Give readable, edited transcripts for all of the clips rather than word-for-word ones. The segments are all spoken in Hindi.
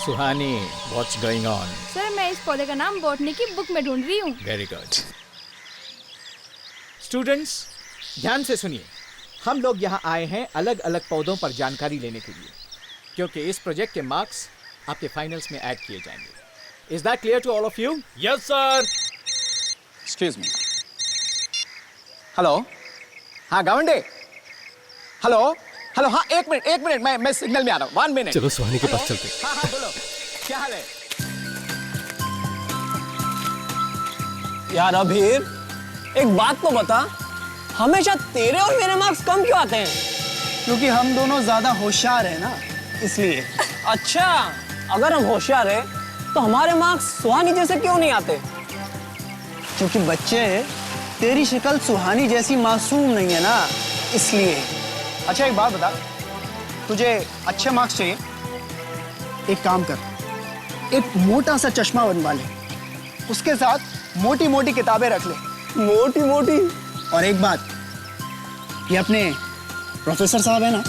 Suhani, what's going on? Sir मैं इस पौधे का नाम बॉटनी की बुक में ढूंढ रही हूँ। Very good. स्टूडेंट्स ध्यान से सुनिए, हम लोग यहाँ आए हैं अलग अलग पौधों पर जानकारी लेने के लिए, क्योंकि इस प्रोजेक्ट के मार्क्स आपके फाइनल्स में ऐड किए जाएंगे। Is that clear to all of you? Yes sir. Excuse me. Hello, हाँ गावंडे। हेलो हेलो, हाँ एक मिनट मैं सिग्नल में आ रहा हूँ। 1 मिनट। चलो सुहानी के पास चलते। हाँ हाँ बोलो, क्या हाल है? यार अभीर, एक बात तो बता, हमेशा तेरे और मेरे मार्क्स कम क्यों आते हैं? क्योंकि हम दोनों ज्यादा होशियार हैं ना, इसलिए। अच्छा, अगर हम होशियार हैं तो हमारे मार्क्स सुहानी जैसे क्यों नहीं आते? क्योंकि बच्चे, तेरी शक्ल सुहानी जैसी मासूम नहीं है ना, इसलिए। अच्छा एक बात बता, तुझे अच्छे मार्क्स चाहिए? एक काम कर, एक मोटा सा चश्मा बनवा ले, उसके साथ मोटी मोटी किताबें रख ले। मोटी मोटी? और एक बात, ये अपने प्रोफेसर साहब है ना,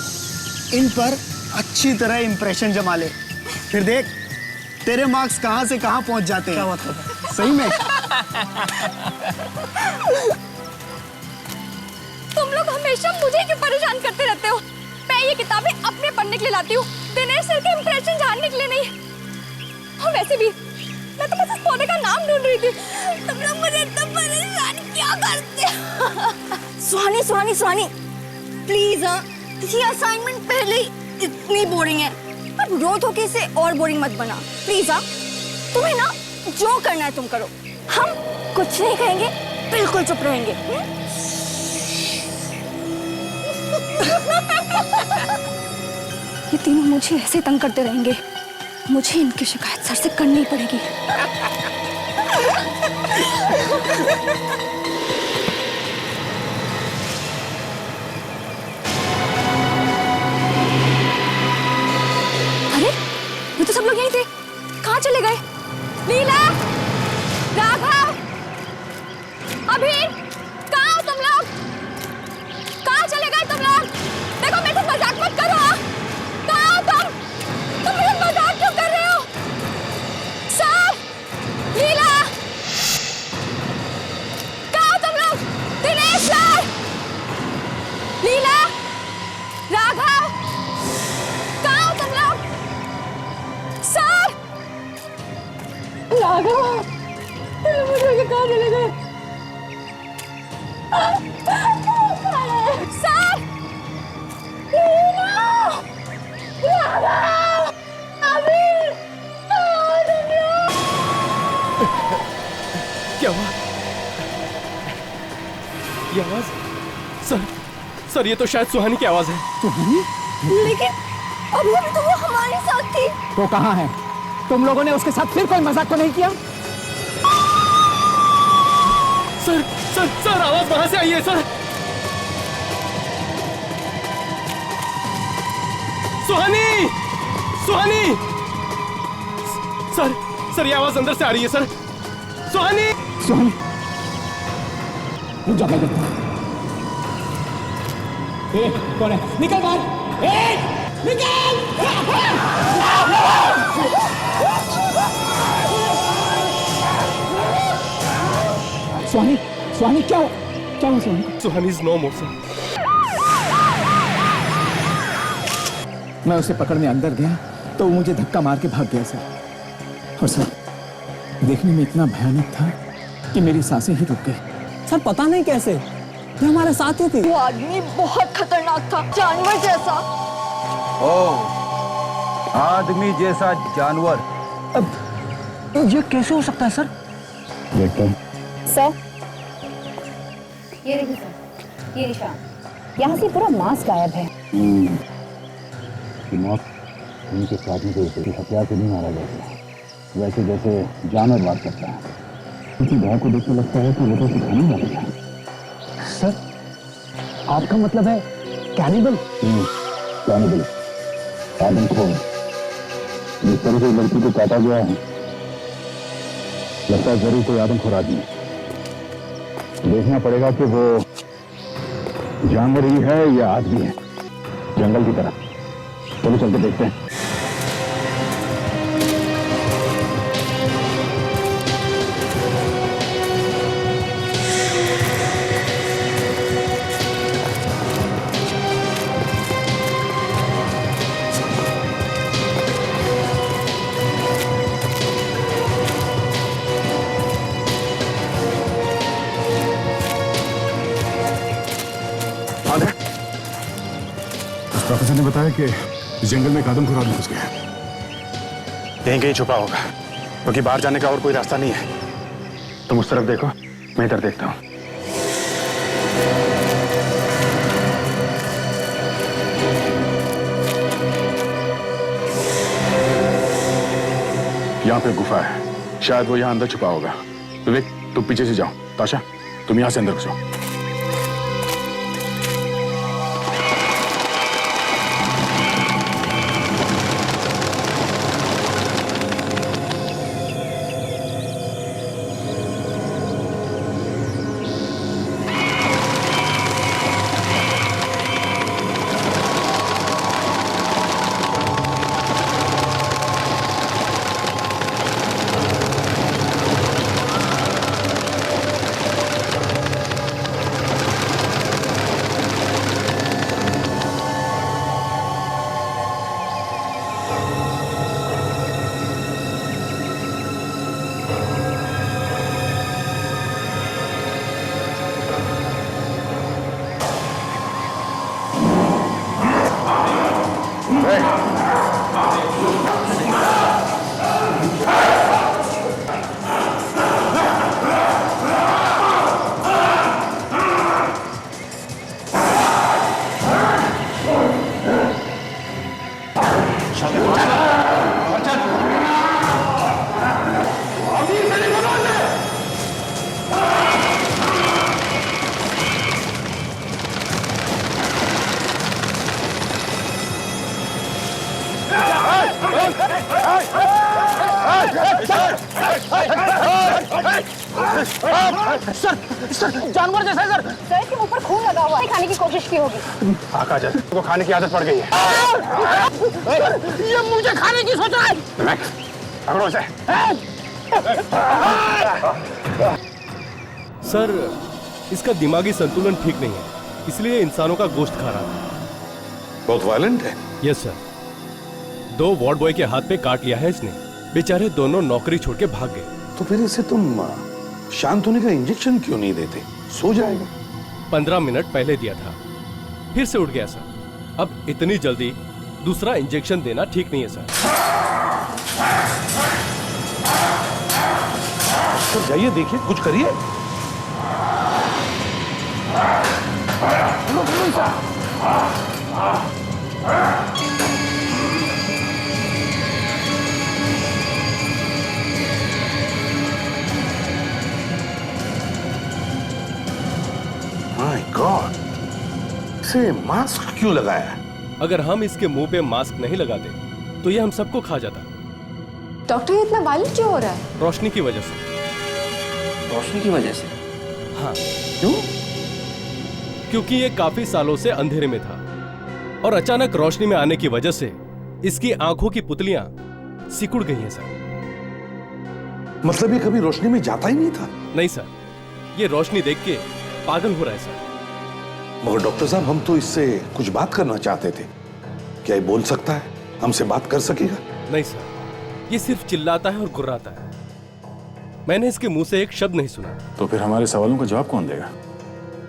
इन पर अच्छी तरह इंप्रेशन जमा ले, फिर देख तेरे मार्क्स कहां से कहां पहुंच जाते हैं। क्या मतलब है? सही में। तुम लोग हमेशा मुझे क्यों परेशान करते रहते हो? मैं ये किताबें अपने पढ़ने के लिए लाती हूँ, दिनेश सर के इंप्रेशन जानने के लिए नहीं। और वैसे भी मैं तो बस इस पौधे का नाम ढूंढ रही थी। तुम लोग मुझे इतना परेशान क्यों करते हो? सुहानी प्लीज, ये असाइनमेंट पहले ही इतनी बोरिंग है, अब रोज होके इसे और बोरिंग मत बना प्लीज। तुम्हें ना जो करना है तुम करो, हम कुछ नहीं कहेंगे, बिल्कुल चुप रहेंगे। ये तीनों मुझे ऐसे तंग करते रहेंगे, मुझे इनकी शिकायत सर से करनी पड़ेगी। अरे ये तो सब लोग यहीं थे, कहाँ चले गए? लीला, राघव, अभी कहाँ हो तुम लोग? कहाँ चले गए तुम लोग? देखो मेरे से मजाक मत करो। कहाँ हो तुम? तुम मेरे साथ मजाक क्यों कर रहे हो? सर, लीला, कहाँ हो तुम लोग? दिनेश सर, लीला, राघव, कहाँ हो तुम लोग? सर, राघव, मुझे कहाँ चले गए? सर, लीला, राघव, अभी, क्या हुआ? ये आवाज? सर ये तो शायद सुहानी की आवाज है। लेकिन अभी तो वो हमारे साथ थी। तो कहाँ है? तुम लोगों ने उसके साथ फिर कोई मजाक तो नहीं किया? सर आवाज वहां से आई है सर। सुहानी! सर ये आवाज अंदर से आ रही है सर। सुहानी! रुक जा, मैं देखता हूं। कौन है? निकल बाहर! निकल! सुहानी क्या हुआ सुहानी? सुहानी इज नो मोर सर। मैं उसे पकड़ने अंदर गया तो वो मुझे धक्का मार के भाग गया सर। और सर देखने में इतना भयानक था कि मेरी सांसें ही रुक गई। सर पता नहीं कैसे, ये हमारे साथ ही थी। वो आदमी बहुत खतरनाक था, जानवर जैसा। ओह, आदमी जैसा जानवर। अब ये कैसे हो सकता है सर? सर, ये देखिए सर, ये निशान, यहाँ से पूरा मांस गायब है। मौत उनके साथी को हथियार से नहीं मारा जाता, वैसे जैसे जानवर मार सकता है। उनकी गाय को देख के लगता है कि वो तो सिखाने वाला है। सर आपका मतलब है कैनिबल? कैनिबल, आदमखोर। जिस तरह से लड़की को काटा गया है, लगता है जरूर कोई आदमखोर आदमी है। देखना पड़ेगा कि वो जानवर ही है या आदमी है, जंगल की तरह। चलो चल के देखते हैं। ने बताया कि इस जंगल में एक आदमखोर आदमी घुस गया। कहीं कहीं छुपा होगा, क्योंकि बाहर जाने का और कोई रास्ता नहीं है। तुम उस तरफ देखो, मैं इधर देखता हूं। यहाँ पे गुफा है, शायद वो यहाँ अंदर छुपा होगा। विवेक, तुम पीछे से जाओ। ताशा, तुम यहाँ से अंदर घुसो। जानवर जैसा है सर। सर इसके ऊपर खून लगा हुआ है, खाने की कोशिश की होगी। आका जैसे को खाने की आदत पड़ गई है। ये मुझे खाने की सोच रहा है। पकड़ो इसे। सर, इसका दिमागी संतुलन ठीक नहीं है, इसलिए इंसानों का गोश्त खा रहा था। बहुत वायलेंट है। Yes sir. 2 वार्ड बॉय के हाथ पे काट लिया है इसने। बेचारे दोनों नौकरी छोड़ के भाग गए। तो फिर इसे तुम शांत होने का इंजेक्शन क्यों नहीं देते? सो जाएगा। 15 मिनट पहले दिया था, फिर से उठ गया सर। अब इतनी जल्दी दूसरा इंजेक्शन देना ठीक नहीं है सर। तो जाइए, देखिए, कुछ करिए। माय गॉड, इसे मास्क क्यों लगाया? अगर हम इसके मुंह पे मास्क नहीं लगाते तो ये हम सबको खा जाता। डॉक्टर ये इतना वायलेंट क्यों हो रहा है? रोशनी की वजह से। रोशनी की वजह से? हाँ। क्यों? क्योंकि ये काफी सालों से अंधेरे में था और अचानक रोशनी में आने की वजह से इसकी आंखों की पुतलियां सिकुड़ गई हैं सर। मतलब ये कभी रोशनी में जाता ही नहीं था? नहीं सर, ये रोशनी देख के पागल हो रहा है सर। मगर डॉक्टर साहब, हम तो इससे कुछ बात करना चाहते थे। क्या ये बोल सकता है? हमसे बात कर सकेगा? नहीं सर, ये सिर्फ चिल्लाता है और गुर्राता है। मैंने इसके मुंह से एक शब्द नहीं सुना। तो फिर हमारे सवालों का जवाब कौन देगा?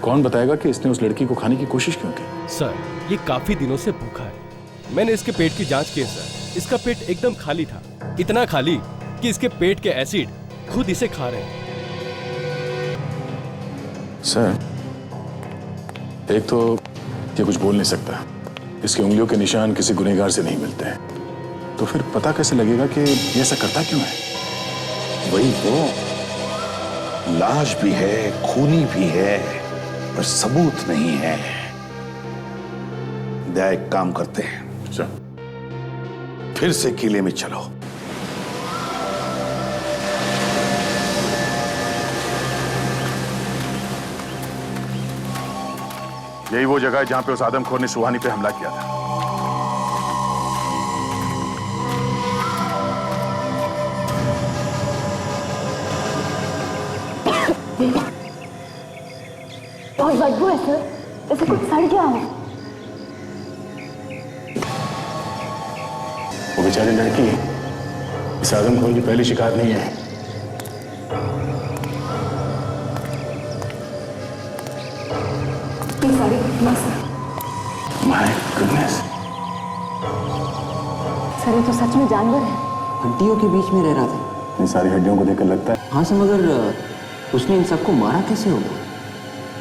कौन बताएगा कि इसने उस लड़की को खाने की कोशिश क्यों की? सर, ये काफी दिनों से भूखा है। मैंने इसके पेट की जांच की है सर। इसका पेट एकदम खाली था, इतना खाली कि इसके पेट के एसिड खुद इसे खा रहे हैं। सर, एक तो ये कुछ बोल नहीं सकता, इसकी उंगलियों के निशान किसी गुनहगार से नहीं मिलते हैं, तो फिर पता कैसे लगेगा कि ये ऐसा करता क्यों है? वही तो, लाश भी है, खूनी भी है, पर सबूत नहीं है। दया, एक काम करते हैं, अच्छा, फिर से किले में चलो। यही वो जगह है जहां पे उस आदमखोर ने सुहानी पे हमला किया था। बहुत बदबू है सर, जैसे कुछ सड़ गया हो। वो बेचारी लड़की इस आदमखोर की पहली शिकार नहीं है। ये सारी घटना सर। माय गुडनेस, सर ये तो सच में जानवर है। हड्डियों के बीच में रह रहा था। इन सारी हड्डियों को देखकर लगता है। हाँ सर, मगर उसने इन सबको मारा कैसे होगा?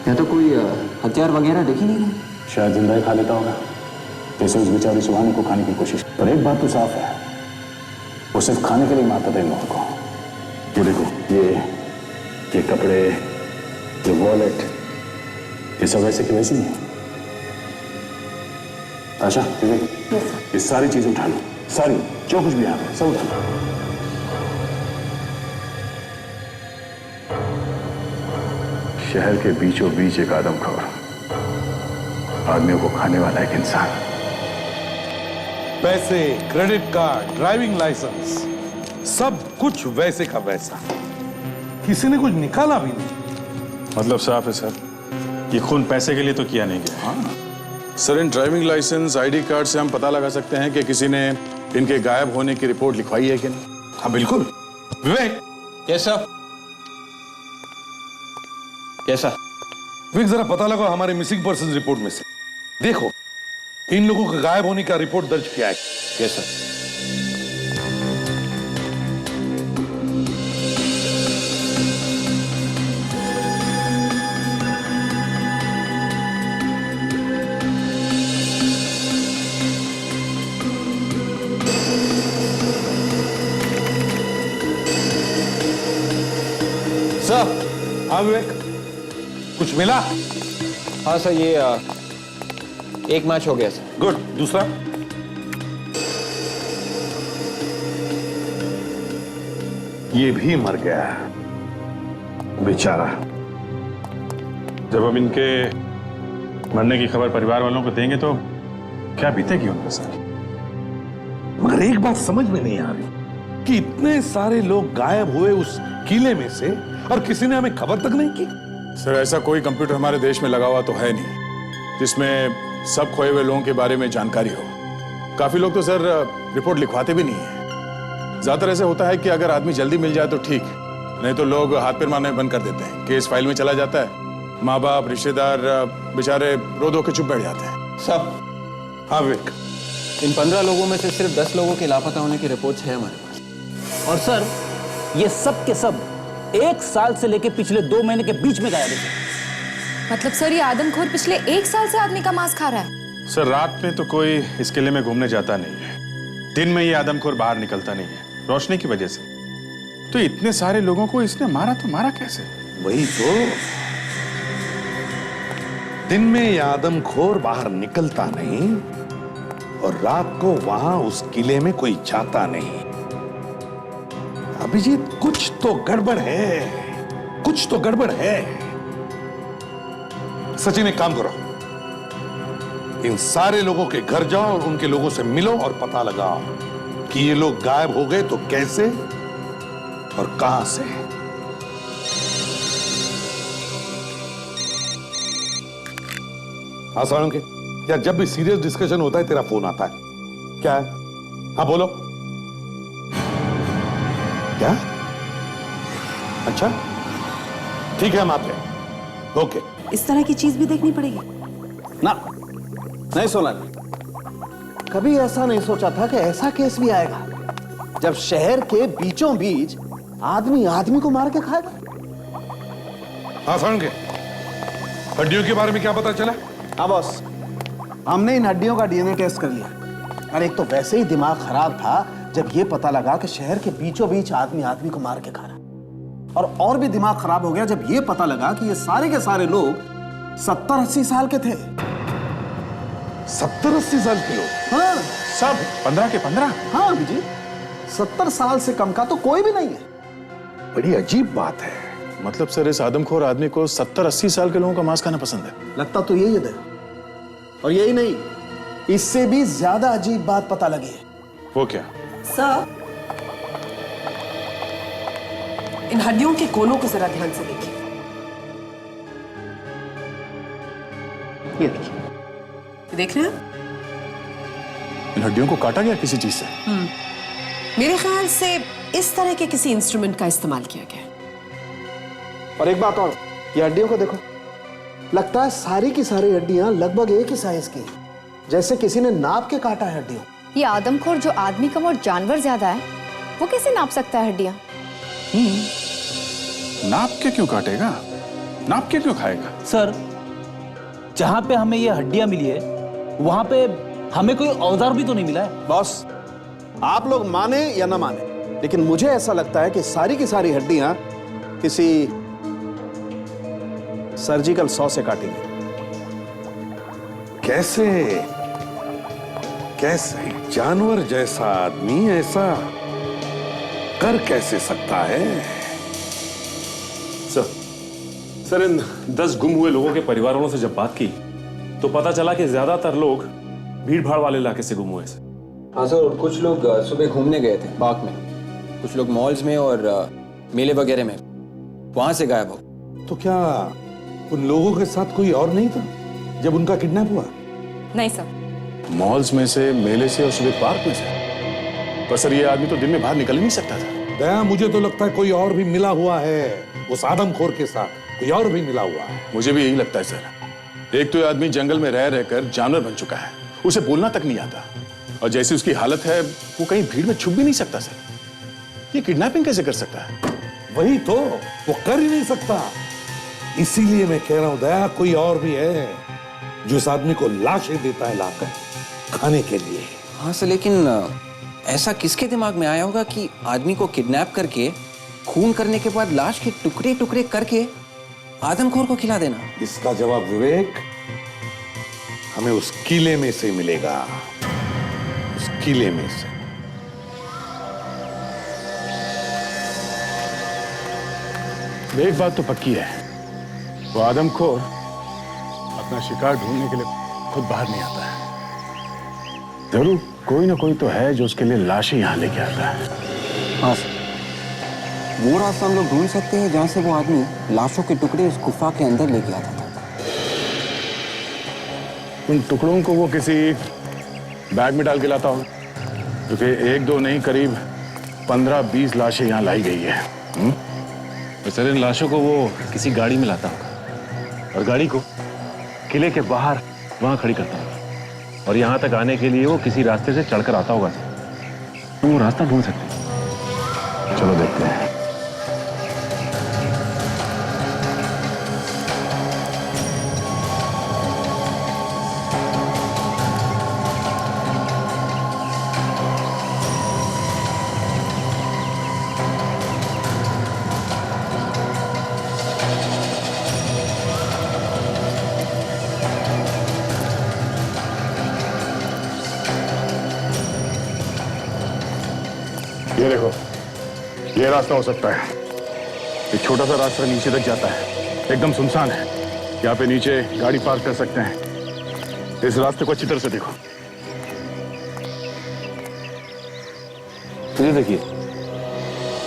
या तो कोई हथियार वगैरह देख ही नहीं रहा। शायद जिंदा ही खा लेता होगा, जैसे उस बेचारी सुहानी को खाने की कोशिश। पर एक बात तो साफ है, वो सिर्फ खाने के लिए मारता था इन लोगों को। ये देखो, ये कपड़े, ये वॉलेट, ये सब वैसे की वैसी है। आशा, ये सारी चीजें उठा लो, सारी जो कुछ भी यहाँ है सब उठा लो। शहर के बीचों बीच एक आदमखोर, आदमियों को खाने वाला एक इंसान। पैसे, क्रेडिट कार्ड, ड्राइविंग लाइसेंस, सब कुछ वैसे का वैसा। किसी ने कुछ निकाला भी नहीं। मतलब साफ है सर, ये खून पैसे के लिए तो किया नहीं गया। हाँ sir, in driving licence, ID card से हम पता लगा सकते हैं कि किसी ने इनके गायब होने की रिपोर्ट लिखवाई है कि नहीं। हाँ बिल्कुल। विवेक, कैसा कैसा? विवेक जरा पता लगा हमारे मिसिंग पर्सन रिपोर्ट में से। देखो इन लोगों के गायब होने का रिपोर्ट दर्ज किया है। कैसा? सर, हाँ विवेक, कुछ मिला? हाँ सर, ये एक मैच हो गया सर। गुड। दूसरा? ये भी मर गया बेचारा। जब अब इनके मरने की खबर परिवार वालों को देंगे तो क्या बीतेगी उनके साथ। मगर एक बात समझ में नहीं आ रही कि इतने सारे लोग गायब हुए उस किले में से और किसी ने हमें खबर तक नहीं की। सर, ऐसा कोई कंप्यूटर हमारे देश में लगा हुआ तो है नहीं जिसमें सब खोए हुए लोगों के बारे में जानकारी हो। काफी लोग तो सर रिपोर्ट लिखवाते भी नहीं है। ज्यादातर ऐसे होता है कि अगर आदमी जल्दी मिल जाए तो ठीक, नहीं तो लोग हाथ पैर मारने बंद कर देते हैं। केस फाइल में चला जाता है, माँ बाप, रिश्तेदार बेचारे रो धो के चुप बैठ जाते हैं। सब हाँ विवेक, इन 15 लोगों में से सिर्फ 10 लोगों के लापता होने की रिपोर्ट है हमारे पास। और सर ये सब के सब 1 साल से लेके पिछले 2 महीने के बीच में गायब है। मतलब सर ये आदमखोर पिछले 1 साल से आदमी का मांस खा रहा है? सर, रात में तो कोई इस किले में घूमने जाता नहीं है, दिन में ये आदमखोर बाहर निकलता नहीं है रोशनी की वजह से। तो इतने सारे लोगों को इसने मारा तो मारा कैसे? वही तो, दिन में ये आदमखोर बाहर निकलता नहीं और रात को वहां उस किले में कोई जाता नहीं। अभिजीत, कुछ तो गड़बड़ है, कुछ तो गड़बड़ है। सचिन, एक काम करो, इन सारे लोगों के घर जाओ और उनके लोगों से मिलो और पता लगाओ कि ये लोग गायब हो गए तो कैसे और कहां से। आसान के यार, जब भी सीरियस डिस्कशन होता है तेरा फोन आता है। क्या है? हाँ बोलो। क्या? अच्छा ठीक है, हम आते हैं। ओके। इस तरह की चीज भी देखनी पड़ेगी ना? नहीं सोना, कभी ऐसा नहीं सोचा था कि ऐसा केस भी आएगा जब शहर के बीचों बीच आदमी आदमी को मार के खाएगा। आसान के हड्डियों के बारे में क्या पता चला? हाँ बॉस, हमने इन हड्डियों का डीएनए टेस्ट कर लिया। और एक तो वैसे ही दिमाग खराब था जब ये पता लगा कि शहर के बीचों बीच आदमी आदमी को मार के खा रहा। और भी दिमाग खराब हो गया जब ये पता लगा कि ये सारे के सारे लोग 70-80 साल के थे। 70-80 साल के लोग? हाँ सब 15 के 15? हाँ जी, 70 साल से कम का तो कोई भी नहीं है। बड़ी अजीब बात है। मतलब सर, इस आदमखोर आदमी को 70-80 साल के लोगों का मांस खाना पसंद है? लगता तो यही है। और यही नहीं, इससे भी ज्यादा अजीब बात पता लगी है। वो क्या? सर, इन हड्डियों के कोनों को जरा ध्यान से देखिए। ये देखिए, देख रहे हैं? इन हड्डियों को काटा गया किसी चीज से? मेरे ख्याल से इस तरह के किसी इंस्ट्रूमेंट का इस्तेमाल किया गया। और एक बात और, ये हड्डियों को देखो, लगता है सारी की सारी हड्डियां लगभग एक ही साइज की, जैसे किसी ने नाप के काटा है हड्डियों। ये आदमखोर जो आदमी कम और जानवर ज्यादा है, वो कैसे नाप सकता है हड्डियां? नाप के क्यों काटेगा, नाप के क्यों खाएगा? सर, जहां पे हमें ये हड्डियां मिली है वहां पे हमें कोई औजार भी तो नहीं मिला है। बॉस, आप लोग माने या ना माने, लेकिन मुझे ऐसा लगता है कि सारी की सारी हड्डियां किसी सर्जिकल सॉ से काटी गई। कैसे कैसे जानवर जैसा आदमी ऐसा कर कैसे सकता है? सर, इन 10 गुम हुए लोगों के परिवारों से जब बात की तो पता चला कि ज्यादातर लोग भीड़ भाड़ वाले इलाके से गुम हुए हैं। हाँ सर, और कुछ लोग सुबह घूमने गए थे पार्क में, कुछ लोग मॉल्स में और मेले वगैरह में, वहां से गायब हो। तो क्या उन लोगों के साथ कोई और नहीं था जब उनका किडनैप हुआ? नहीं सर। मॉल्स में से, मेले से और सुबह पार्क में से? पर सर, ये आदमी तो दिन में बाहर निकल ही नहीं सकता था। दया, मुझे तो लगता है कोई और भी मिला हुआ है उस आदमखोर के साथ, कोई और भी मिला हुआ है। मुझे भी यही लगता है सर। एक तो ये आदमी जंगल में रह रहकर जानवर बन चुका है, उसे बोलना तक नहीं आता, और जैसी उसकी हालत है वो कहीं भीड़ में छुप भी नहीं सकता सर। ये किडनैपिंग कैसे कर सकता है? वही तो, वो कर ही नहीं सकता। इसीलिए मैं कह रहा हूं दया, कोई और भी है जो इस आदमी को लाशें देता है लाकर खाने के लिए। हाँ सर, लेकिन ऐसा किसके दिमाग में आया होगा कि आदमी को किडनैप करके खून करने के बाद लाश के टुकड़े टुकड़े करके आदमखोर को खिला देना? इसका जवाब विवेक हमें उस किले में से मिलेगा, उस किले में से। एक बात तो पक्की है, वो आदमखोर अपना शिकार ढूंढने के लिए खुद बाहर नहीं आता है। जरूर कोई ना कोई तो है जो उसके लिए लाशें यहां लेके आता है। हाँ सर, वो रास्ता हम लोग ढूंढ सकते हैं जहां से वो आदमी लाशों के टुकड़े उस गुफा के अंदर लेके आता था। उन टुकड़ों को वो किसी बैग में डाल के लाता हो, क्योंकि 1-2 नहीं, करीब 15-20 लाशें यहाँ लाई गई है। तो सर, इन लाशों को वो किसी गाड़ी में लाता होगा और गाड़ी को किले के बाहर वहां खड़ी करता होगा, और यहाँ तक आने के लिए वो किसी रास्ते से चढ़कर आता होगा सर। तो वो रास्ता ढूंढ सकते हैं। चलो देखते हैं। ये देखो, ये रास्ता हो सकता है। एक छोटा सा रास्ता नीचे तक जाता है, एकदम सुनसान है। यहाँ पे नीचे गाड़ी पार्क कर सकते हैं। इस रास्ते को अच्छी तरह से देखो। ये देखिए,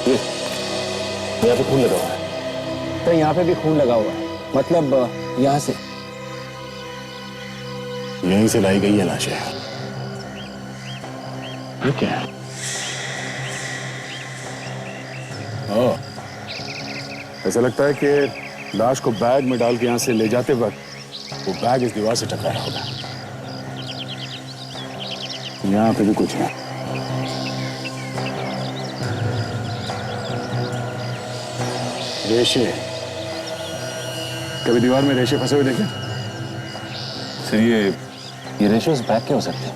ये यहाँ पे खून लगा हुआ है। तो यहाँ पे भी खून लगा हुआ है, मतलब यहाँ से यहीं से लाई गई है लाशें। ये क्या है? ऐसा लगता है कि लाश को बैग में डाल के यहां से ले जाते वक्त वो बैग इस दीवार से टकराया होगा। यहां पे भी कुछ है। रेशे, कभी दीवार में रेशे फंसे हुए देखे? सर, ये रेशे उस बैग के हो सकते हैं।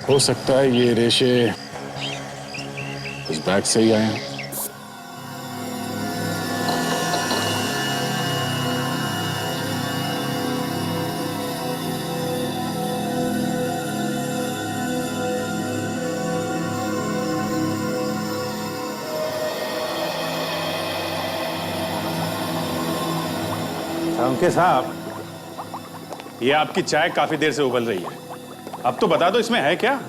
हो सकता है ये रेशे उस बैग से ही आए हैं। अंके साहब, ये आपकी चाय काफी देर से उबल रही है, अब तो बता दो इसमें है क्या?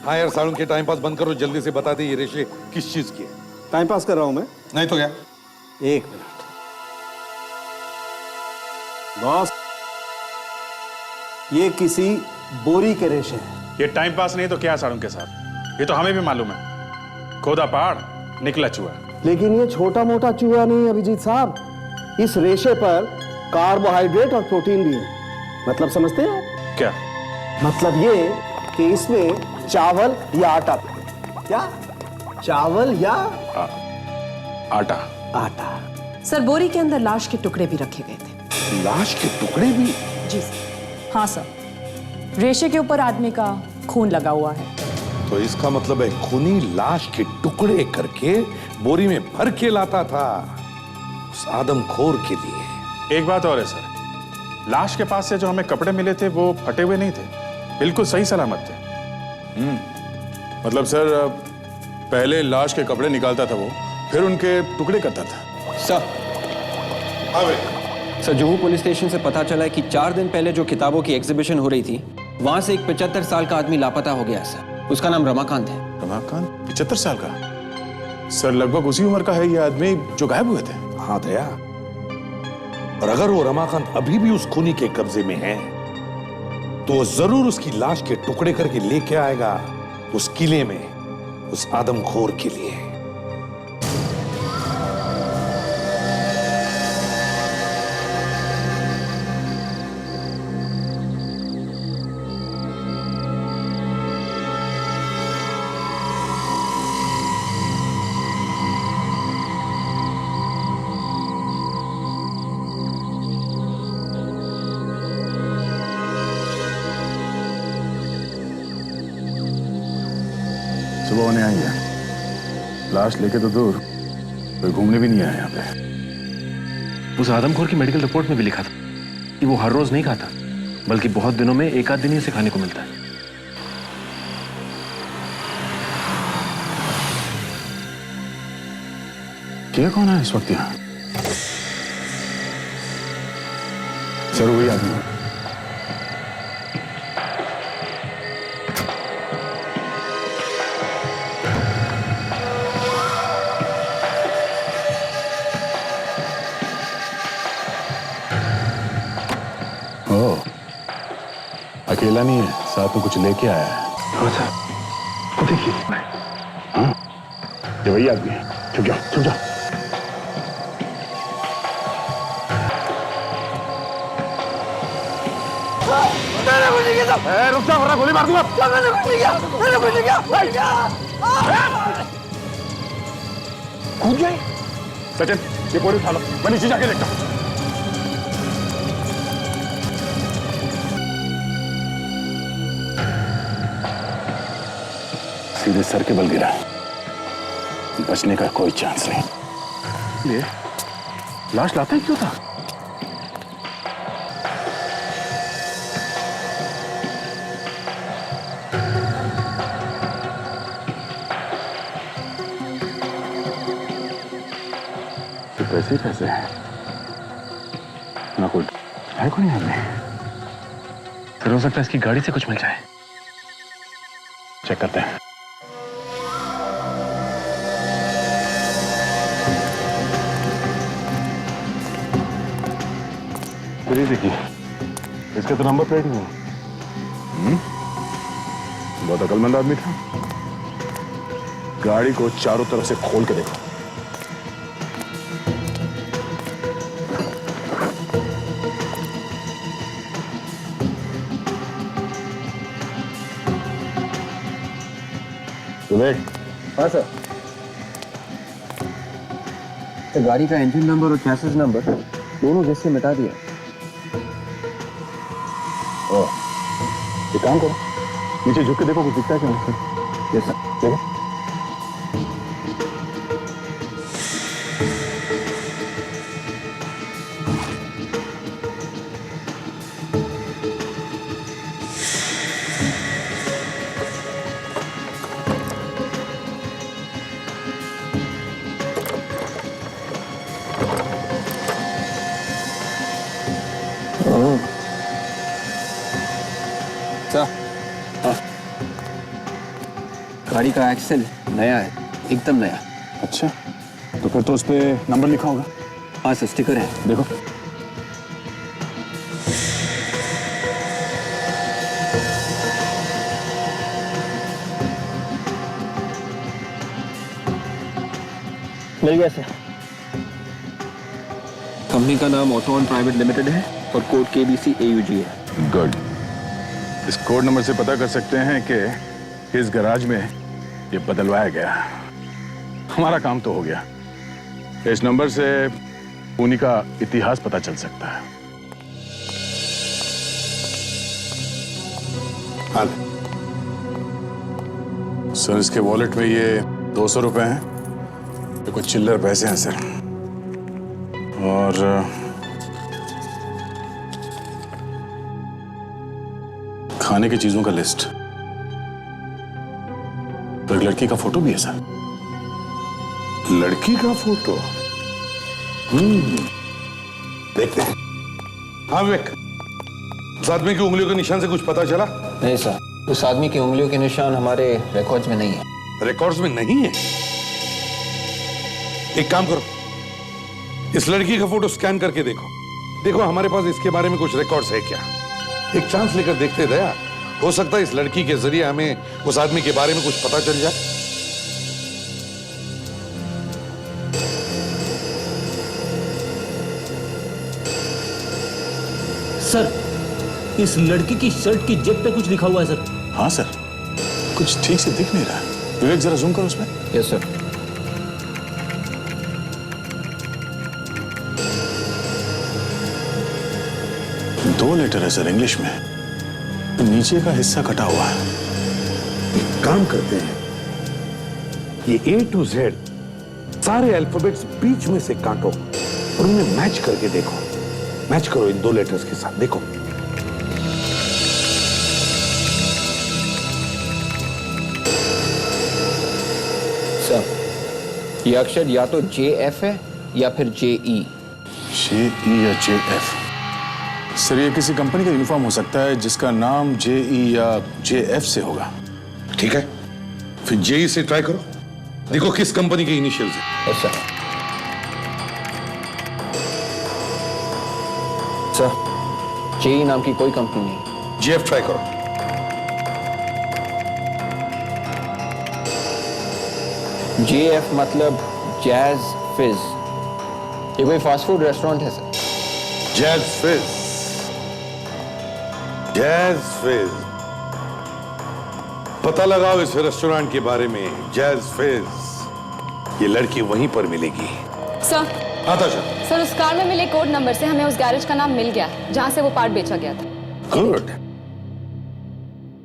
हाँ यार, सारुण के टाइम पास बंद करो, जल्दी से बता दे ये रेशे किस चीज की है। टाइम पास कर रहा हूं मैं। नहीं तो क्या? एक मिनट बॉस, ये किसी बोरी के रेशे हैं। ये टाइम पास नहीं तो क्या सारुण के साहब, ये तो हमें भी मालूम है। खोदा पहाड़ निकला चूहा। लेकिन ये छोटा मोटा चूहा नहीं अभिजीत साहब, इस रेशे पर कार्बोहाइड्रेट और प्रोटीन भी है। मतलब समझते हैं? क्या मतलब ये कि इसमें चावल या आटा था। क्या? चावल या आटा। आटा। सर, बोरी के अंदर लाश के टुकड़े भी रखे गए थे। लाश के टुकड़े भी? जी सर। हाँ सर, रेशे के ऊपर आदमी का खून लगा हुआ है। तो इसका मतलब है खूनी लाश के टुकड़े करके बोरी में भर के लाता था उस आदमखोर के लिए। एक बात और है सर, लाश के पास से जो हमें कपड़े मिले थे वो फटे हुए नहीं थे, बिल्कुल सही सलामत थे। मतलब सर, पहले लाश के कपड़े निकालता था वो, फिर उनके टुकड़े करता था। सर, जुहू पुलिस स्टेशन से पता चला है कि 4 दिन पहले जो किताबों की एग्जीबिशन हो रही थी, वहां से एक 75 साल का आदमी लापता हो गया सर। उसका नाम रमाकांत है। रमाकांत? 75 साल का? सर, लगभग उसी उम्र का है ये आदमी जो गायब हुए थे। हाँ दया, और अगर वो रमाकांत अभी भी उस खूनी के कब्जे में है तो वो जरूर उसकी लाश के टुकड़े करके लेके आएगा उस किले में, उस आदमखोर के लिए। सुबह होने आई है, लाश लेके तो दूर, कोई घूमने भी नहीं आया यहाँ पे। उस आदमखोर की मेडिकल रिपोर्ट में भी लिखा था कि वो हर रोज नहीं खाता, बल्कि बहुत दिनों में एक आध दिन ही उसे खाने को मिलता है। क्या कौन है इस वक्त यहाँ? सर, वही आदमी। अकेला नहीं है, साथ में कुछ लेके आया है। हाँ सर, देखिए। हाँ, ये वही आदमी है। छुप जाओ, छुप जाओ। मैंने कुछ नहीं किया। रुक जा, वरना गोली मार दूंगा। मैंने कुछ नहीं किया, मैंने कुछ नहीं किया। कूद गए। सचिन, ये बोरी उठा लो, मैं नीचे जाके देखता हूँ। सीधे सर के बल गिरा, बचने का कोई चांस नहीं। ये लाश लाता ही क्यों था? तो पैसे ही पैसे हैं ना, कोई है कोई नहीं हमें। फिर हो सकता है इसकी गाड़ी से कुछ मिल जाए। चेक करते हैं। फिर देखिए, इसका तो नंबर प्लेट नहीं है। बहुत अकलमंद आदमी था। गाड़ी को चारों तरफ से खोल के देखो। हाँ सर, तो गाड़ी का इंजन नंबर और चैसिस नंबर दोनों जैसे मिटा दिया। एक काम करो, नीचे झुक के देखो कुछ दिखता है क्या सर? Yes sir. देखो। गाड़ी का एक्सेल नया है, एकदम नया। अच्छा, तो फिर तो उस पे नंबर लिखा होगा। हाँ सर, स्टिकर है, देखो। मिल गया सर। कंपनी का नाम ऑटोन प्राइवेट लिमिटेड है और कोड KBC AUG है। गुड। इस कोड नंबर से पता कर सकते हैं कि इस गैराज में ये बदलवाया गया। हमारा काम तो हो गया। इस नंबर से खूनी का इतिहास पता चल सकता है। हाँ सर, इसके वॉलेट में ये 200 रुपए हैं, ये कुछ चिल्लर पैसे हैं सर, और खाने की चीजों का लिस्ट, तो एक लड़की का फोटो भी है सर। लड़की का फोटो? देखते हैं। हाँ विवेक, उस आदमी की उंगलियों के निशान से कुछ पता चला? नहीं सर, उस आदमी की उंगलियों के निशान हमारे रिकॉर्ड्स में नहीं है। रिकॉर्ड्स में नहीं है? एक काम करो, इस लड़की का फोटो स्कैन करके देखो। देखो हमारे पास इसके बारे में कुछ रिकॉर्ड्स है क्या। एक चांस लेकर देखते दया, हो सकता है इस लड़की के जरिए हमें उस आदमी के बारे में कुछ पता चल जाए। सर, इस लड़की की शर्ट की जेब पे कुछ लिखा हुआ है सर। हाँ सर, कुछ ठीक से दिख नहीं रहा। विवेक जरा जूम करो उसमें। Yes sir. दो लेटर है सर इंग्लिश में, नीचे का हिस्सा कटा हुआ है। एक काम करते हैं, ये A to Z सारे अल्फाबेट्स बीच में से काटो और उन्हें मैच करके देखो। मैच करो इन दो लेटर्स के साथ, देखो। सर, ये अक्षर या तो JF है या फिर JE। JE या JF? सर ये किसी कंपनी का यूनिफॉर्म हो सकता है जिसका नाम JE या JF से होगा। ठीक है, फिर JE से ट्राई करो, देखो किस कंपनी के इनिशियल्स है। Yes sir. सर, JE नाम की कोई कंपनी नहीं। JF ट्राई करो। JF मतलब जैज फिज। ये कोई फास्ट फूड रेस्टोरेंट है सर। जैज फिज, जैज फिज। पता लगाओ इस रेस्टोरेंट के बारे में, जैज फिज। ये लड़की वहीं पर मिलेगी। सर, आता सर उस कार में मिले कोड नंबर से हमें उस गैरेज का नाम मिल गया जहां से वो पार्ट बेचा गया था। गुड।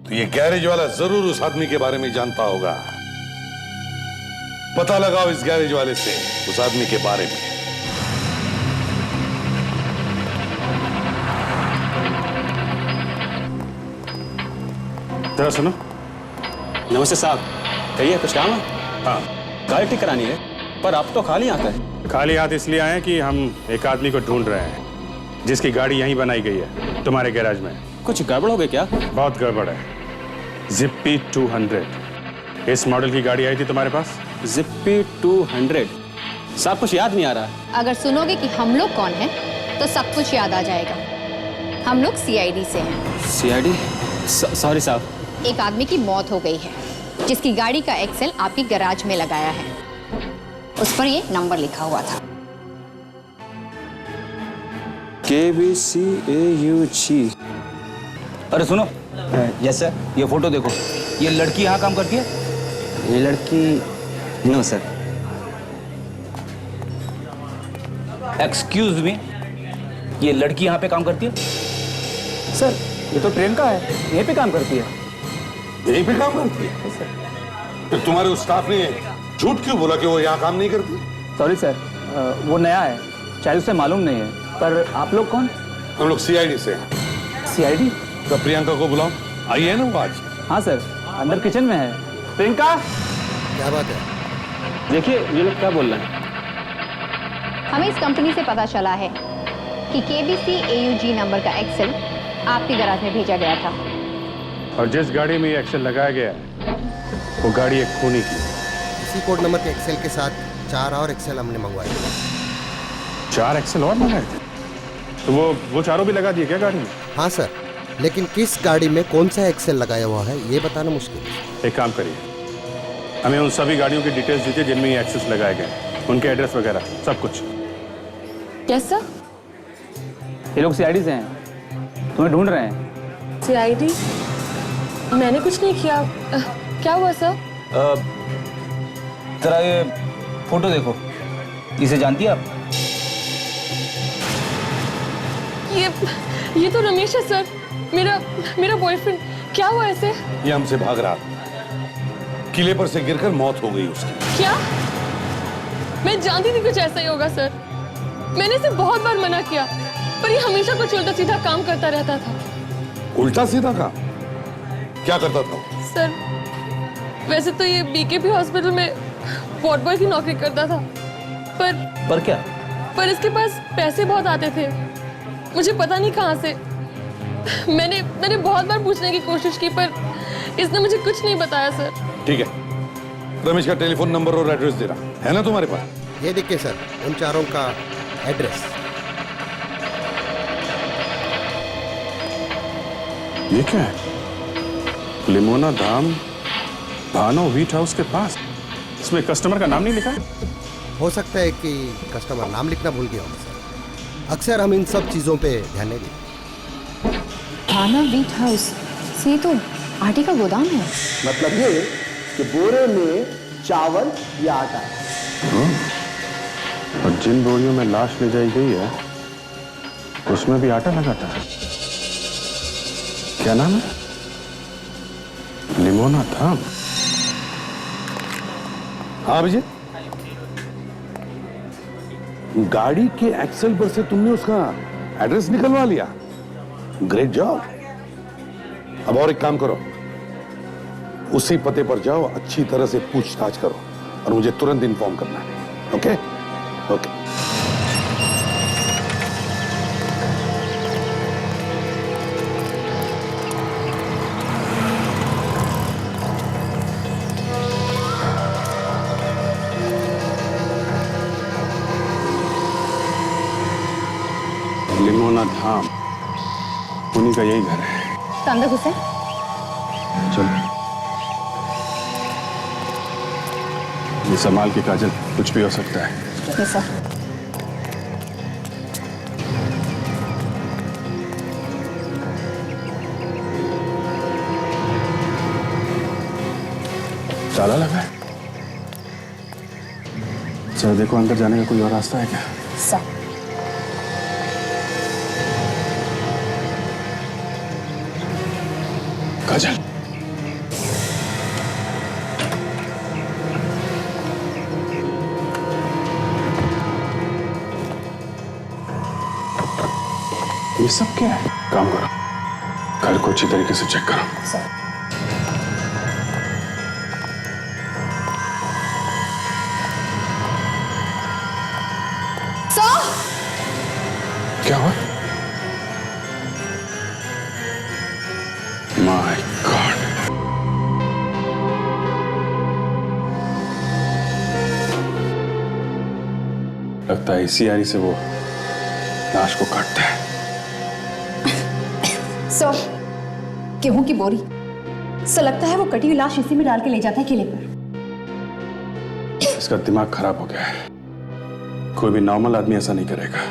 तो ये गैरेज वाला जरूर उस आदमी के बारे में जानता होगा। पता लगाओ इस गैरेज वाले से उस आदमी के बारे में। जरा सुनो। नमस्ते साहब, कहिए कुछ काम है? हाँ, गाड़ी ठीक करानी है, पर आप तो खाली हाथ है। खाली हाथ इसलिए आए कि हम एक आदमी को ढूंढ रहे हैं जिसकी गाड़ी यहीं बनाई गई है, तुम्हारे गैराज में। कुछ गड़बड़ हो गई क्या? बहुत गड़बड़ है। जिप्पी 200 इस मॉडल की गाड़ी आई थी तुम्हारे पास? जिप्पी 200? साहब कुछ याद नहीं आ रहा। अगर सुनोगे कि हम लोग कौन हैं, तो सब कुछ याद आ जाएगा। हम लोग CID से हैं। CID? सॉरी साहब। एक आदमी की मौत हो गई है जिसकी गाड़ी का एक्सेल आपकी गैराज में लगाया है। उस पर ये नंबर लिखा हुआ था। KBCAUG। अरे सुनो। यस सर, ये फोटो देखो। ये लड़की यहाँ काम करती है? ये लड़की? No sir. एक्सक्यूज मी, ये लड़की यहाँ पे काम करती है? सर, ये तो ट्रेन का है, यहीं पे काम करती है। यहीं पे काम करती है? फिर तुम्हारे उस स्टाफ ने झूठ क्यों बोला कि वो यहाँ काम नहीं करती? सॉरी सर, वो नया है, शायद उसे मालूम नहीं है। पर आप लोग कौन? हम लोग CID से हैं। CID? तो प्रियंका को बुलाओ, आई है ना वो आज? हाँ सर, अंदर किचन में है। प्रियंका, क्या बात है? देखिए ये लोग क्या बोल रहे हैं। हमें इस कंपनी से पता चला है कि KBCAUG नंबर का एक्सेल आपके गैराज में भेजा गया था। और जिस गाड़ी में ये एक्सेल लगाया गया है वो गाड़ी एक खूनी की। इसी कोड नंबर के एक्सेल के साथ 4 और एक्सेल हमने मंगवाए। 4 एक्सेल और मंगाए थे? तो वो चारों भी लगा दिए क्या गाड़ी में? हाँ सर, लेकिन किस गाड़ी में कौन सा एक्सेल लगाया हुआ है ये बताना मुश्किल है। एक काम करिए, हमें उन सभी गाड़ियों की डिटेल्स दीजिए जिनमें ये एक्सेस लगाए गए, उनके एड्रेस वगैरह सब कुछ। Yes sir. ये लोग CID से हैं, तुम्हें ढूंढ रहे हैं। CID? मैंने कुछ नहीं किया। क्या हुआ सर? जरा ये फोटो देखो, इसे जानती है आप? ये तो रमेश है सर, मेरा बॉयफ्रेंड। क्या हुआ ऐसे? ये हमसे भाग रहा था, किले पर से गिरकर मौत हो गई उसकी। क्या? मैं जानती थी कुछ ऐसा ही होगा सर। मैंने इसे बहुत बार मना किया, पर ये हमेशा कुछ उल्टा सीधा काम करता रहता था। उल्टा सीधा काम? क्या करता था? सर, वैसे तो ये बीकेपी हॉस्पिटल में वार्ड बॉय की नौकरी करता था, पर क्या? पर इसके पास पैसे बहुत आते थे, मुझे पता नहीं कहाँ से। मैंने बहुत बार पूछने की कोशिश की, पर इसने मुझे कुछ नहीं बताया सर। ठीक है, रमेश का टेलीफोन नंबर और एड्रेस दे रहा है ना तुम्हारे पास? ये देखिए सर, उन चारों का एड्रेस। ये क्या है? लिमोना धाम, भानो व्हीट हाउस के पास। इसमें कस्टमर का नाम नहीं लिखा है? हो सकता है कि कस्टमर नाम लिखना भूल गया होगा सर। अक्सर हम इन सब चीज़ों पे ध्यान नहीं देते। भाना व्हीट हाउस, ये तो आटे का गोदाम है। मतलब ये कि बोरे में चावल या आटा। और जिन बोरियों में लाश ले जाई गई है उसमें भी आटा लगाता है। क्या नाम है? लिमोना धाम। हाँ अभिजीत, गाड़ी के एक्सेल पर से तुमने उसका एड्रेस निकलवा लिया। Great job. अब और एक काम करो, उसी पते पर जाओ, अच्छी तरह से पूछताछ करो और मुझे तुरंत इन्फॉर्म करना है। ओके? ओके। लिमोना धाम, उन्हीं का यही घर है। तो अंदर घुसे। चलो, ये संभाल के काजल, कुछ भी हो सकता है। ठीक सर। ताला लगा है। चलो देखो अंदर जाने का कोई और रास्ता है क्या? सर। काजल, ये सब क्या है? काम करो, घर को अच्छी तरीके से चेक करो। सर। क्या हुआ? माय गॉड, लगता है इसी आरी से वो लाश को काटता है। सर, गेहूं की बोरी से लगता है वो कटी हुई लाश इसी में डाल के ले जाता है किले पर। इसका दिमाग खराब हो गया है, कोई भी नॉर्मल आदमी ऐसा नहीं करेगा।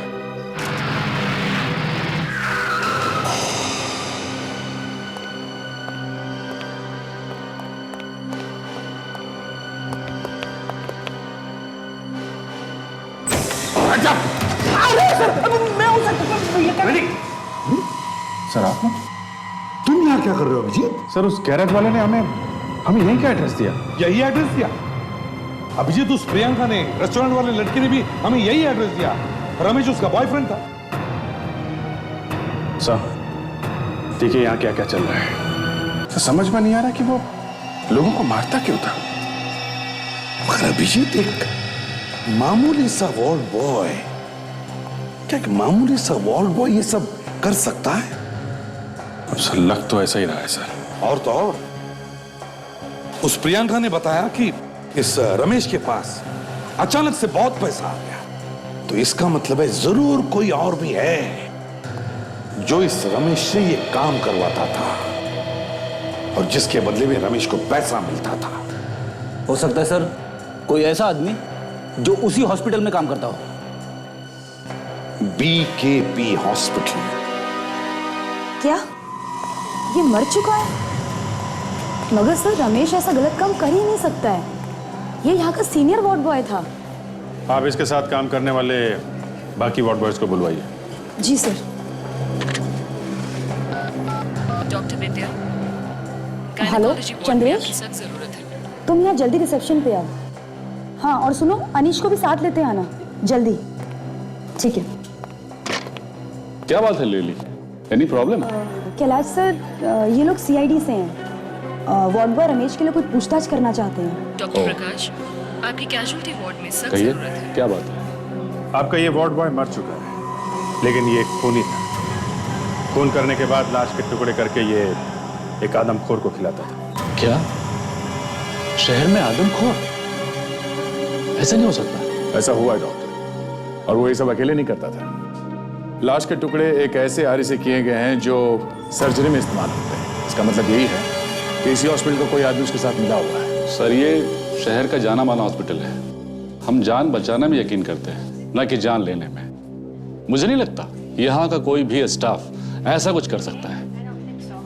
सर आप तुम यहाँ क्या कर रहे हो अभिजीत? सर, उस गैरेज वाले ने हमें यही क्या एड्रेस दिया? यही एड्रेस दिया अभिजीत? उस प्रियंका ने, रेस्टोरेंट वाले लड़के ने भी हमें यही एड्रेस दिया। रमेश उसका बॉयफ्रेंड था। सर देखिए यहाँ क्या क्या चल रहा है। तो समझ में नहीं आ रहा कि वो लोगों को मारता क्यों था। मगर अभिजीत, एक मामूली सा वार्ड बॉय, क्या एक मामूली सा वार्ड बॉय ये सब कर सकता है? अब सर लग तो ऐसा ही रहा है सर। और तो और उस प्रियंका ने बताया कि इस रमेश के पास अचानक से बहुत पैसा आ गया, तो इसका मतलब है जरूर कोई और भी है जो इस रमेश से ये काम करवाता था और जिसके बदले में रमेश को पैसा मिलता था। हो सकता है सर कोई ऐसा आदमी जो उसी हॉस्पिटल में काम करता हो। BKP hospital. क्या ये मर चुका है? मगर सर रमेश ऐसा गलत काम कर ही नहीं सकता है। ये यहाँ का सीनियर वार्ड बॉय था। आप इसके साथ काम करने वाले बाकी वार्ड बॉयज को बुलवाइए। जी सर। डॉक्टर विद्या, हेलो चंद्रेश, तुम यहाँ जल्दी रिसेप्शन पे आओ। हाँ और सुनो, अनीश को भी साथ लेते आना जल्दी। ठीक है। क्या बात है लेली, एनी प्रॉब्लम? कैलाश सर, ये लोग सीआईडी से हैं। वार्ड बॉय रमेश के लिए कुछ पूछताछ करना चाहते हैं। डॉक्टर प्रकाश, आपकी कैजुअल्टी वार्ड में सख्त कहिए, जरूरत है। क्या बात है? आपका ये वार्ड बॉय मर चुका है, लेकिन ये खूनी था। खून करने के बाद लाश के टुकड़े करके ये एक आदमखोर को खिलाता था। क्या शहर में आदमखोर? ऐसा नहीं हो सकता। ऐसा हुआ है डॉक्टर, और वो ये सब अकेले नहीं करता था। लाश के टुकड़े एक ऐसे आरी से किए गए हैं जो सर्जरी में इस्तेमाल होते हैं। इसका मतलब यही है कि इसी हॉस्पिटल का कोई आदमी उसके साथ मिला हुआ है। सर, ये शहर का जाना माना हॉस्पिटल है। हम जान बचाने में यकीन करते हैं, न कि जान लेने में। मुझे नहीं लगता यहाँ का कोई भी स्टाफ ऐसा कुछ कर सकता है।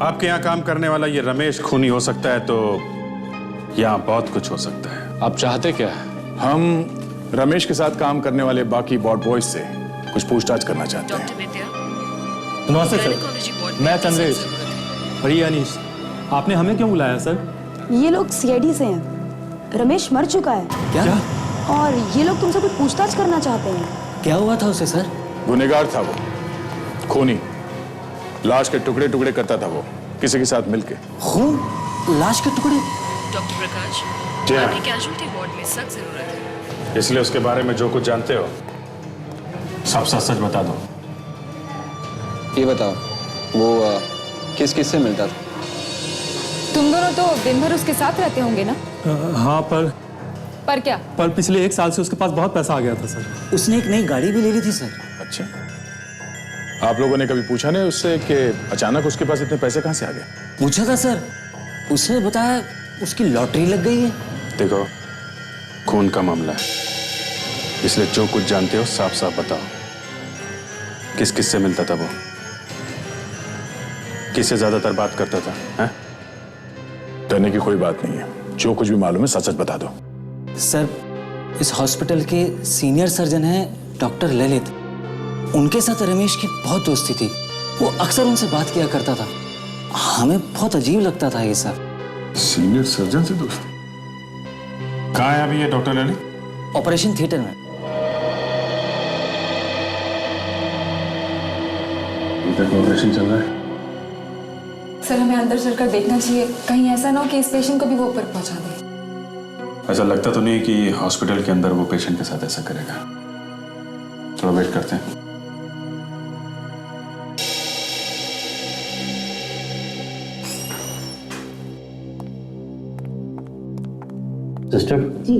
आपके यहाँ काम करने वाला ये रमेश खूनी हो सकता है, तो यहाँ बहुत कुछ हो सकता है। आप चाहते क्या है? हम रमेश के साथ काम करने वाले बाकी वार्ड बॉयज से कुछ पूछताछ करना चाहते हैं। नमस्ते सर, मैं चंद्रेश। भैया अनीश, आपने हमें क्यों बुलाया सर? ये लोग सीआईडी से हैं। रमेश मर चुका है। क्या? और ये लोग तुमसे कुछ पूछताछ करना चाहते हैं। क्या हुआ था उसे सर? गुनहगार था वो, खूनी। लाश के टुकड़े टुकड़े करता था वो, किसी के साथ मिलके। खून? लाश के टुकड़े? डॉक्टर प्रकाश, जी हाँ। आपकी कैजुअल्टी वार्ड में सख्त जरूरत है। इसलिए उसके बारे में जो कुछ जानते हो सब सच सच बता दो। ये बताओ, वो किस किस से मिलता था? तुम दोनों तो दिन भर उसके साथ रहते होंगे ना? हाँ, पर क्या? पर पिछले 1 साल से उसके पास बहुत पैसा आ गया था सर। उसने एक नई गाड़ी भी ले ली थी सर। अच्छा, आप लोगों ने कभी पूछा नहीं उससे कि अचानक उसके पास इतने पैसे कहाँ से आ गए? पूछा था सर, उसने बताया उसकी लॉटरी लग गई है। देखो, खून का मामला है, इसलिए जो कुछ जानते हो साफ साफ बताओ। किस किस से मिलता था वो? किससे ज्यादातर बात करता था? हैं? डरने की कोई बात नहीं है, जो कुछ भी मालूम है सच सच बता दो। सर, इस हॉस्पिटल के सीनियर सर्जन हैं डॉक्टर ललित। उनके साथ रमेश की बहुत दोस्ती थी। वो अक्सर उनसे बात किया करता था। हमें बहुत अजीब लगता था ये सब। सीनियर सर्जन से दोस्ती? कहाँ है अभी ये डॉक्टर ललित? ऑपरेशन थिएटर में। ऑपरेशन चल रहा है? सर, हमें अंदर चलकर देखना चाहिए, कहीं ऐसा ना हो कि इस पेशेंट को भी वो ऊपर पहुंचा दे। ऐसा लगता तो नहीं कि हॉस्पिटल के अंदर वो पेशेंट के साथ ऐसा करेगा। थोड़ा वेट करते हैं। सिस्टर जी,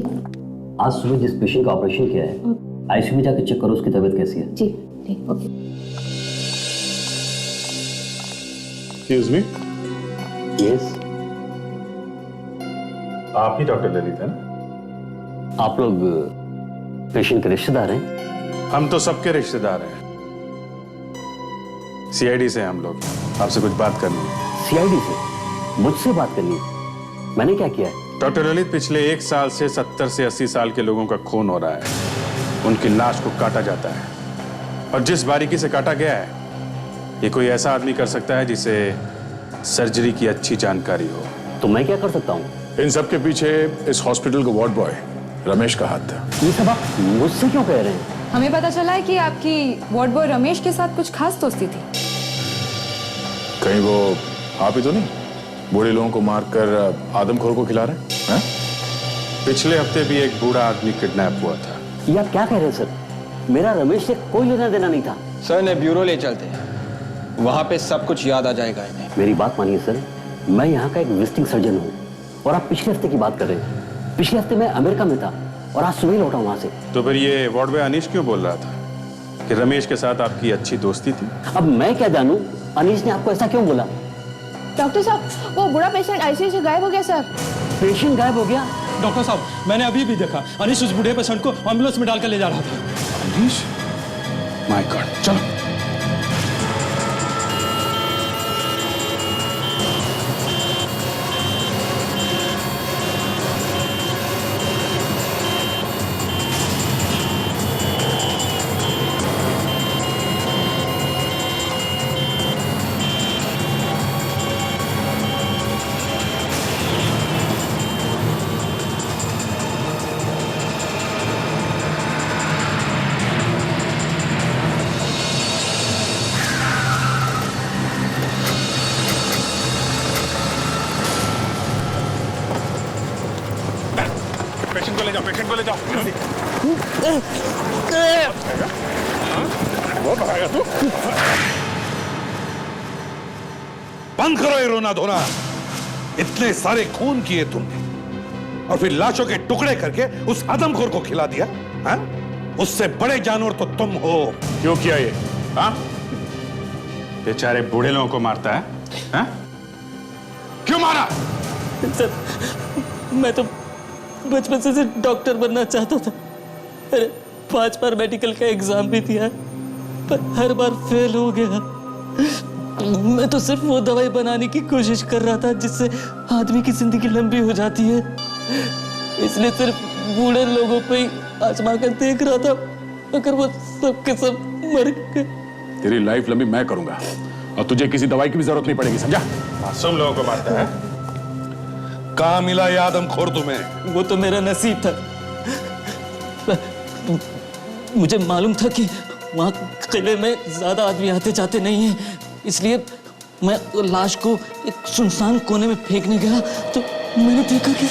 आज सुबह जिस पेशेंट का ऑपरेशन किया है, आईसीयू में जाकर चेक करो उसकी तबीयत कैसी है। जी ठीक, ओके। Excuse me. यस, आप ही डॉक्टर ललित हैं? आप लोग पेशेंट के रिश्तेदार हैं? हम तो सबके रिश्तेदार हैं। सीआईडी से हम लोग, आपसे कुछ बात करनी है। सीआईडी से? मुझसे बात करनी है? मैंने क्या किया है? डॉक्टर ललित, पिछले 1 साल से 70 से 80 साल के लोगों का खून हो रहा है। उनकी लाश को काटा जाता है, और जिस बारीकी से काटा गया है, ये कोई ऐसा आदमी कर सकता है जिसे सर्जरी की अच्छी जानकारी हो। तो मैं क्या कर सकता हूँ? इन सब के पीछे इस हॉस्पिटल का वार्ड बॉय रमेश का हाथ था। ये सब आप मुझसे क्यों कह रहे हैं? हमें पता चला है कि आपकी वार्ड बॉय रमेश के साथ कुछ खास दोस्ती थी। कहीं वो आप ही तो नहीं बूढ़े लोगों को मारकर आदमखोर को खिला रहे हैं? पिछले हफ्ते भी एक बूढ़ा आदमी किडनैप हुआ था। ये आप क्या कह रहे हैं सर? मेरा रमेश से कोई लेना देना नहीं था। सर ने ब्यूरो ले चलते हैं, वहां पे सब कुछ याद आ जाएगा इन्हें। मेरी बात मानिए सर, मैं यहाँ का एक विजिटिंग सर्जन हूँ, और आप पिछले हफ्ते की बात कर रहे हैं। पिछले हफ्ते मैं अमेरिका में था और आज सुबह लौटा वहां से। तो फिर ये वार्ड बॉय अनीश क्यों बोल रहा था कि रमेश के साथ आपकी अच्छी दोस्ती थी? अब मैं क्या जानूं, अनीश ने आपको ऐसा क्यों बोला? डॉक्टर साहब, वो बूढ़ा पेशेंट आईसीयू से गायब हो गया सर। पेशेंट गायब हो गया? डॉक्टर साहब, मैंने अभी भी देखा, अनीश उस बूढ़े पेशेंट को एम्बुलेंस में डालकर ले जा रहा था। अनीश? माय गॉड, चलो। पेशेंट को ले जाओ। बहुत भगाएगा तू। बंद करो ये रोना धोना। इतने सारे खून किए तुमने और फिर लाशों के टुकड़े करके उस आदमखोर को खिला दिया। हाँ? उससे बड़े जानवर तो तुम हो। क्यों किया ये? हाँ? बेचारे बूढ़े लोगों को मारता है? हाँ? क्यों मारा? सर, मैं तो बचपन से डॉक्टर बनना चाहता था। अरे 5 बार मेडिकल का एग्जाम भी दिया पर हर बार फेल हो गया। मैं तो सिर्फ वो दवाई बनाने की कोशिश कर रहा था जिससे आदमी की जिंदगी लंबी हो जाती है। इसलिए सिर्फ बूढ़े लोगों पे ही आजमा कर देख रहा था, मगर वो सब के सब मर गए। तेरी लाइफ लंबी मैं करूंगा और तुझे किसी दवाई की भी जरूरत नहीं पड़ेगी, समझा? मासूम लोगों को मारता है। कहाँ मिला ये आदमखोर तुम्हें? वो तो मेरा नसीब था। मुझे मालूम था कि वहाँ किले में ज्यादा आदमी आते जाते नहीं हैं, इसलिए मैं लाश को एक सुनसान कोने में फेंकने गया तो मैंने देखा कि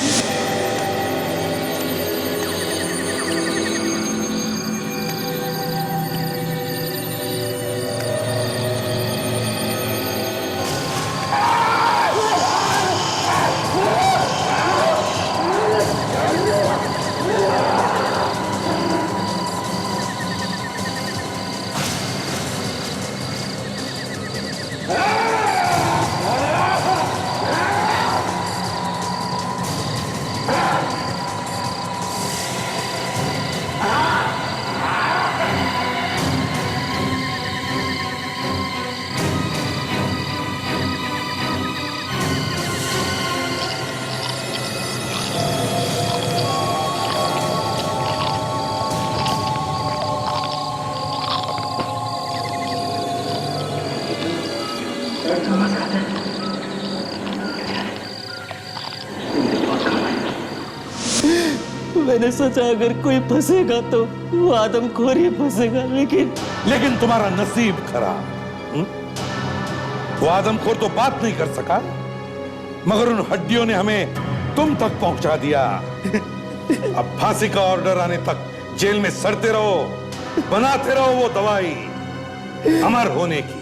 मैंने सोचा अगर कोई फंसेगा तो वो आदमखोर ही फंसेगा, लेकिन तुम्हारा नसीब खराब। वो आदमखोर तो बात नहीं कर सका, मगर उन हड्डियों ने हमें तुम तक पहुंचा दिया। अब फांसी का ऑर्डर आने तक जेल में सड़ते रहो, बनाते रहो वो दवाई अमर होने की।